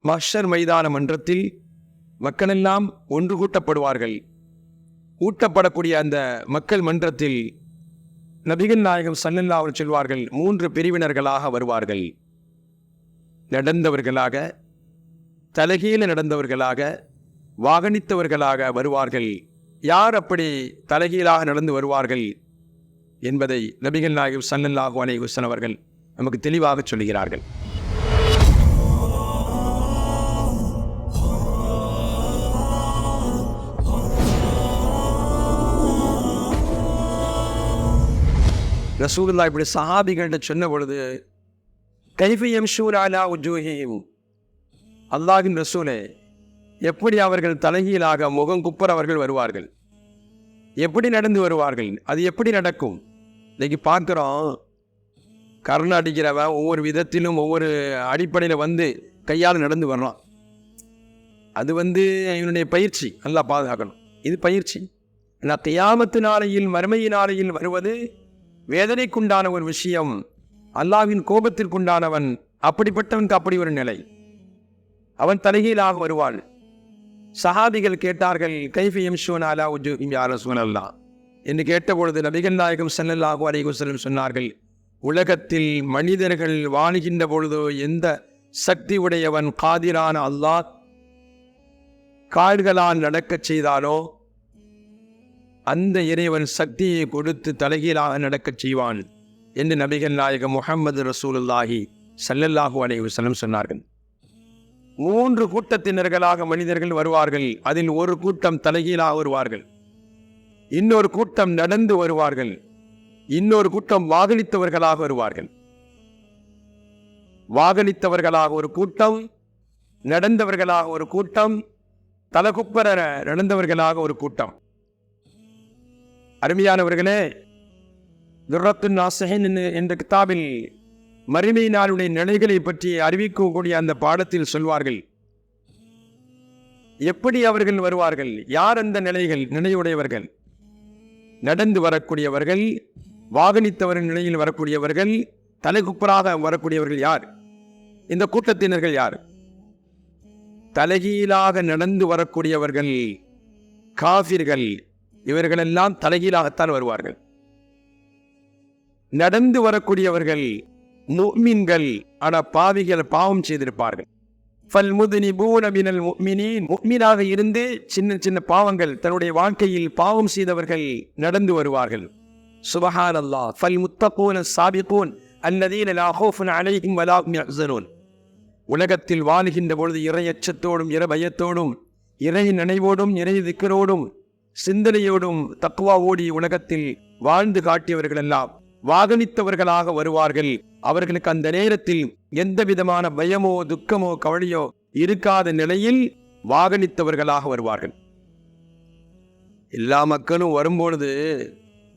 மஹ்ஷர் மைதான மன்றத்தில் மக்களெல்லாம் ஒன்று கூட்டப்படுவார்கள். கூட்டப்படக்கூடிய அந்த மக்கள் மன்றத்தில் நபிகள் நாயகம் ஸல்லல்லாஹு அலைஹி சொல்வார்கள், 3 பிரிவினர்களாக வருவார்கள். நடந்தவர்களாக, தலைகீழ நடந்தவர்களாக, வாகனித்தவர்களாக வருவார்கள். யார் அப்படி தலைகீழாக நடந்து வருவார்கள் என்பதை நபிகள் நாயகம் ஸல்லல்லாஹு அலைஹி வஸல்லம் அவர்கள் நமக்கு தெளிவாக சொல்கிறார்கள். ரசூலுல்லாஹ் இப்படி சஹாபிகள்கிட்ட சொன்ன பொழுது, கைஃப யம்ஷூன அலா உஜூஹிஹிம், அல்லாஹ்வின் ரசூலே, எப்படி அவர்கள் தலைகீழாக முகம் குப்புற அவர்கள் வருவார்கள், எப்படி நடந்து வருவார்கள், அது எப்படி நடக்கும்? இன்னைக்கு பார்க்குறோம், கர்ண அடிக்கிறவன் ஒவ்வொரு விதத்திலும் ஒவ்வொரு அடிப்படையில் வந்து கையால் நடந்து வர்றான். அது இவனுடைய பயிற்சி, நல்லா பாதுகாக்கணும். இது பயிற்சி. ஆனால் கியாமத்து நாளையில், மறுமையின் நாளையில் வருவது வேதனைக்குண்டான ஒரு விஷயம். அல்லாஹ்வின் கோபத்திற்குண்டானவன், அப்படிப்பட்டவனுக்கு அப்படி ஒரு நிலை. அவன் தலைகீழாக வருவான். சஹாபிகள் கேட்டார்கள், கைஃப யம்ஷூன அலா உஜூஹிஹிம் யா ரசூலல்லாஹ் என்று கேட்டபொழுது நபிகள் நாயகம் ஸல்லல்லாஹு அலைஹி வஸல்லம் சொன்னார்கள், உலகத்தில் மனிதர்கள் வாழ்கின்ற பொழுது எந்த சக்தி உடையவன் காதிரான அல்லாஹ் கால்களால் நடக்கச் செய்தாலோ அந்த இறைவன் சக்தியை கொடுத்து தலைகீழாக நடக்கச் செய்வான் என்று நபிகள் நாயகம் முஹம்மது ரசூலுல்லாஹி ஸல்லல்லாஹு அலைஹி வஸல்லம் சொன்னார்கள். 3 கூட்டத்தினர்களாக மனிதர்கள் வருவார்கள். அதில் ஒரு கூட்டம் தலைகீழாக வருவார்கள், இன்னொரு கூட்டம் நடந்து வருவார்கள், இன்னொரு கூட்டம் வாகனித்தவர்களாக வருவார்கள். வாகனித்தவர்களாக ஒரு கூட்டம், நடந்தவர்களாக ஒரு கூட்டம், தலகுப்பர நடந்தவர்களாக ஒரு கூட்டம். அருமையானவர்களே, துர்ரத்துன் நாஸிஹீன் என்ற கிதாபில் மறுமை நாளுடைய நிலைகளை பற்றி அறிவிக்கக்கூடிய அந்த பாடத்தில் சொல்வார்கள், எப்படி அவர்கள் வருவார்கள், யார் அந்த நிலையுடையவர்கள்? நடந்து வரக்கூடியவர்கள், வாகனித்தவர்கள் நிலையில் வரக்கூடியவர்கள், தலைகுப்பராக வரக்கூடியவர்கள் யார்? இந்த கூட்டத்தினர்கள் யார்? தலைகீழாக நடந்து வரக்கூடியவர்கள் காஃபிர்கள். இவர்களெல்லாம் தலைகீழாகத்தான் வருவார்கள். நடந்து வரக்கூடியவர்கள் முஃமின்கள், ஆனால் பாவிகள், பாவம் செய்திருப்பார்கள். ஃபல் முத்னிபூன மினல் முஃமினீன், முஃமினாக இருந்து சின்ன சின்ன பாவங்கள், தன்னுடைய வாழ்க்கையில் பாவம் செய்தவர்கள் நடந்து வருவார்கள். சுப்ஹானல்லாஹ். ஃபல் முத்தகூன ஸாபிகூன் அல்லதீன லா ஹௌஃபுன் அலைஹிம் வலா ஹும் யஹ்ஸனூன். உலகத்தில் வாழ்கின்ற பொழுது இறையச்சத்தோடும், இறை பயத்தோடும், இறை நினைவோடும், இறை திக்ரோடும், சிந்தனையோடும், தக்வாவோடி உலகத்தில் வாழ்ந்து காட்டியவர்கள் எல்லாம் வாகனித்தவர்களாக வருவார்கள். அவர்களுக்கு அந்த நேரத்தில் எந்த விதமான பயமோ துக்கமோ கவலையோ இருக்காத நிலையில் வாகனித்தவர்களாக வருவார்கள். எல்லா மக்களும் வரும்பொழுது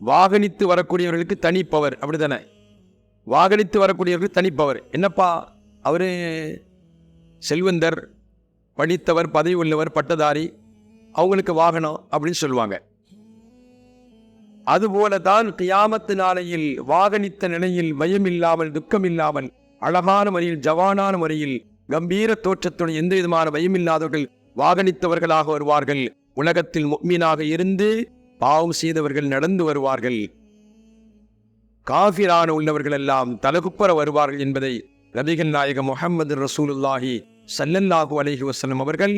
வாகனித்து வரக்கூடியவர்களுக்கு தனி பவர், அப்படித்தானே? வாகனித்து வரக்கூடியவர்களுக்கு தனி பவர். என்னப்பா, அவரு செல்வந்தர், படித்தவர், பதவி உள்ளவர், பட்டதாரி, அவங்களுக்கு வாகனம் அப்படின்னு சொல்லுவாங்க. அதுபோல தான் கியாமத்து நாளையில் வாகனித்த நிலையில் பயம் இல்லாமல், துக்கம் இல்லாமல், அழகான முறையில், ஜவானான முறையில், கம்பீர தோற்றத்துடன் எந்த விதமான பயம் இல்லாதவர்கள் வாகனித்தவர்களாக வருவார்கள். உலகத்தில் முஃமினாக இருந்து பாவம் செய்தவர்கள் நடந்து வருவார்கள். காஃபிரான உள்ளவர்கள் எல்லாம் தலகுப்பர வருவார்கள் என்பதை நபிகள் நாயகம் முஹம்மது ரசூலுல்லாஹி ஸல்லல்லாஹு அலைஹி வஸல்லம் அவர்கள்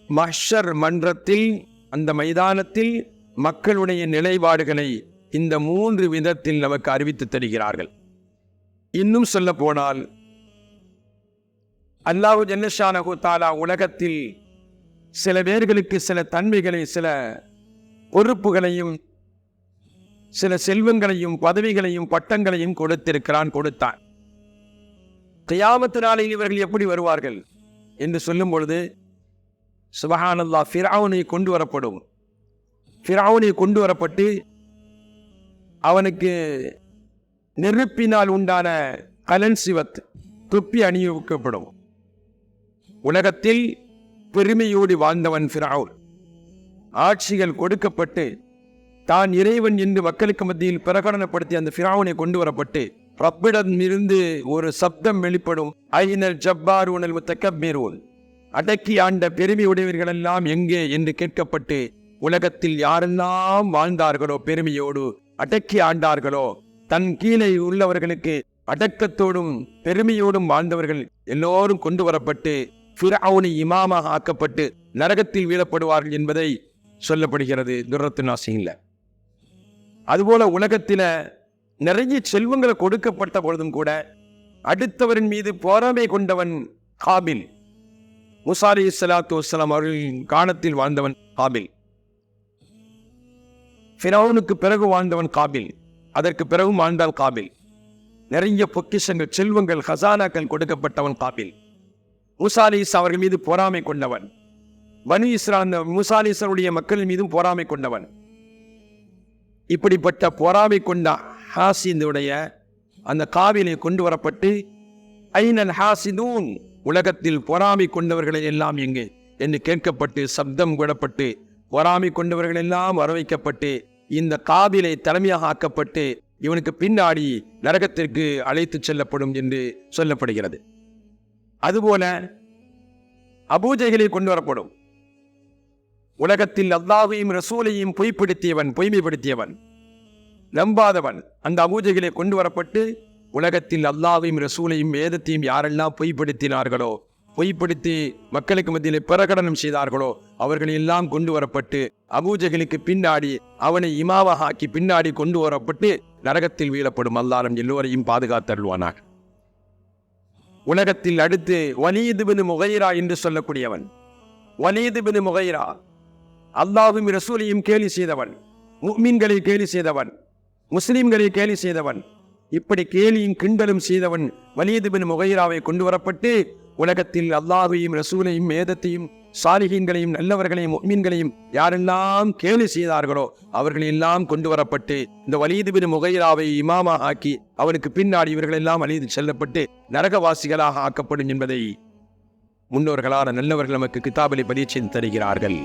மஹ்ஷர் மன்றத்தில், அந்த மைதானத்தில் மக்களுடைய நிலைப்பாடுகளை இந்த 3 விதத்தில் நமக்கு அறிவித்து தருகிறார்கள். இன்னும் சொல்ல போனால், அல்லாஹு ஜல்லஷானஹு தஆலா உலகத்தில் சில பேர்களுக்கு சில தன்மைகளை, சில பொறுப்புகளையும், சில செல்வங்களையும், பதவிகளையும், பட்டங்களையும் கொடுத்தான். கியாமத்து நாளில் இவர்கள் எப்படி வருவார்கள் என்று சொல்லும் பொழுது, சுப்ஹானல்லாஹ், ஃபிரௌனை கொண்டு வரப்படும். ஃபிரௌனை கொண்டு வரப்பட்டு அவனுக்கு நெருப்பினால் உண்டான கலன் சிவத் தொப்பி அணிவிக்கப்படும். உலகத்தில் பெருமையோடு வாழ்ந்தவன் ஃபிரௌன். ஆட்சிகள் கொடுக்கப்பட்டு தான் இறைவன் என்று மக்களுக்கு மத்தியில் பிரகடனப்படுத்தி அந்த ஃபிரௌனை கொண்டு வரப்பட்டு ரப்பிடம் இருந்து ஒரு சப்தம் வெளிப்படும். ஐனல் ஜப்பாரூனல் முத்தக்கப்பீரூன், அடக்கி ஆண்ட பெருமை உடையவர்கள் எல்லாம் எங்கே என்று கேட்கப்பட்டு, உலகத்தில் யாரெல்லாம் வாழ்ந்தார்களோ பெருமையோடு அடக்கி ஆண்டார்களோ, தன் கீழே உள்ளவர்களுக்கு அடக்கத்தோடும் பெருமையோடும் வாழ்ந்தவர்கள் எல்லோரும் கொண்டு வரப்பட்டு ஃபிர்அவுனை இமாமாக ஆக்கப்பட்டு நரகத்தில் வீழப்படுவார்கள் என்பதை சொல்லப்படுகிறது துர்ரத்து நாசின்ல. அதுபோல உலகத்தில நிறைய செல்வங்களை கொடுக்கப்பட்ட பொழுதும் கூட அடுத்தவரின் மீது பொறாமை கொண்டவன் காபில். மூசா அலைஹிஸ்ஸலாத்து வஸ்ஸலாம் அவர்களின் காலத்தில் வாழ்ந்தவன் காபில். ஃபிரௌனுக்கு பிறகு வாழ்ந்தவன் காபில். அதற்கு பிறகு வாழ்ந்தால் காபில். நிறைய பொக்கிஷங்கள், செல்வங்கள், ஹசானாக்கள் கொடுக்கப்பட்டவன் காபில். மூசா அலைஹிஸ்ஸலாம் அவர்கள் மீது பொறாமை கொண்டவன். பனு இஸ்ராயேல் மூசா அலைஹிஸ்ஸலாமுடைய மக்கள் மீதும் பொறாமை கொண்டவன். இப்படிப்பட்ட பொறாமை கொண்ட ஹாசிதுடைய அந்த காவிலை கொண்டு வரப்பட்டு, ஐனல் ஹாசிதூன், உலகத்தில் பொறாமை கொண்டவர்களை எல்லாம் எங்கே என்று கேட்கப்பட்டு சப்தம் விடப்பட்டு பொறாமை கொண்டவர்கள் எல்லாம் வரவைக்கப்பட்டு இந்த காவிலை தலைமையாக ஆக்கப்பட்டு இவனுக்கு பின்னாடி நரகத்திற்கு அழைத்து செல்லப்படும் என்று சொல்லப்படுகிறது. அதுபோல அபூஜைகளை கொண்டு வரப்படும். உலகத்தில் அல்லாஹையும் ரசூலையும் பொய்மைப்படுத்தியவன், நம்பாதவன். அந்த அபூஜைகளை கொண்டு வரப்பட்டு உலகத்தில் அல்லாஹையும் ரசூலையும் வேதத்தையும் யாரெல்லாம் பொய்ப்படுத்தினார்களோ, பொய்ப்படுத்தி மக்களுக்கு மத்தியில் பிரகடனம் செய்தார்களோ அவர்கள் எல்லாம் கொண்டு வரப்பட்டு அபூஜைகளுக்கு பின்னாடி அவனை இமாவாக ஆக்கி பின்னாடி கொண்டு வரப்பட்டு நரகத்தில் வீழப்படும். அல்லாஹ் எல்லோரையும் பாதுகாத்தருள்வானாக. உலகத்தில் அடுத்து வலீத் பின் முகைரா என்று சொல்லக்கூடியவன். வலீத் பின் முகைரா அல்லாஹ்வும் ரசூலையும் கேலி செய்தவன், முஃமின்களை கேலி செய்தவன், முஸ்லிம்களை கேலி செய்தவன். இப்படி கேலியும் கிண்டலும் செய்தவன் வலீத் பின் முகைராவை கொண்டு வரப்பட்டு உலகத்தில் அல்லாஹையும் ரசூலையும் வேதத்தையும் சாலிஹீன்களையும் நல்லவர்களையும் முஃமின்களையும் யாரெல்லாம் கேலி செய்தார்களோ அவர்களெல்லாம் கொண்டு வரப்பட்டு இந்த வலீத் பின் முகைராவை இமாமா ஆக்கி அவனுக்கு பின்னாடி இவர்கள் எல்லாம் அழைத்து செல்லப்பட்டு நரகவாசிகளாக ஆக்கப்படும் என்பதை முன்னோர்களான நல்லவர்கள் நமக்கு கிதாபிலே பதிவு செய்து தருகிறார்கள்.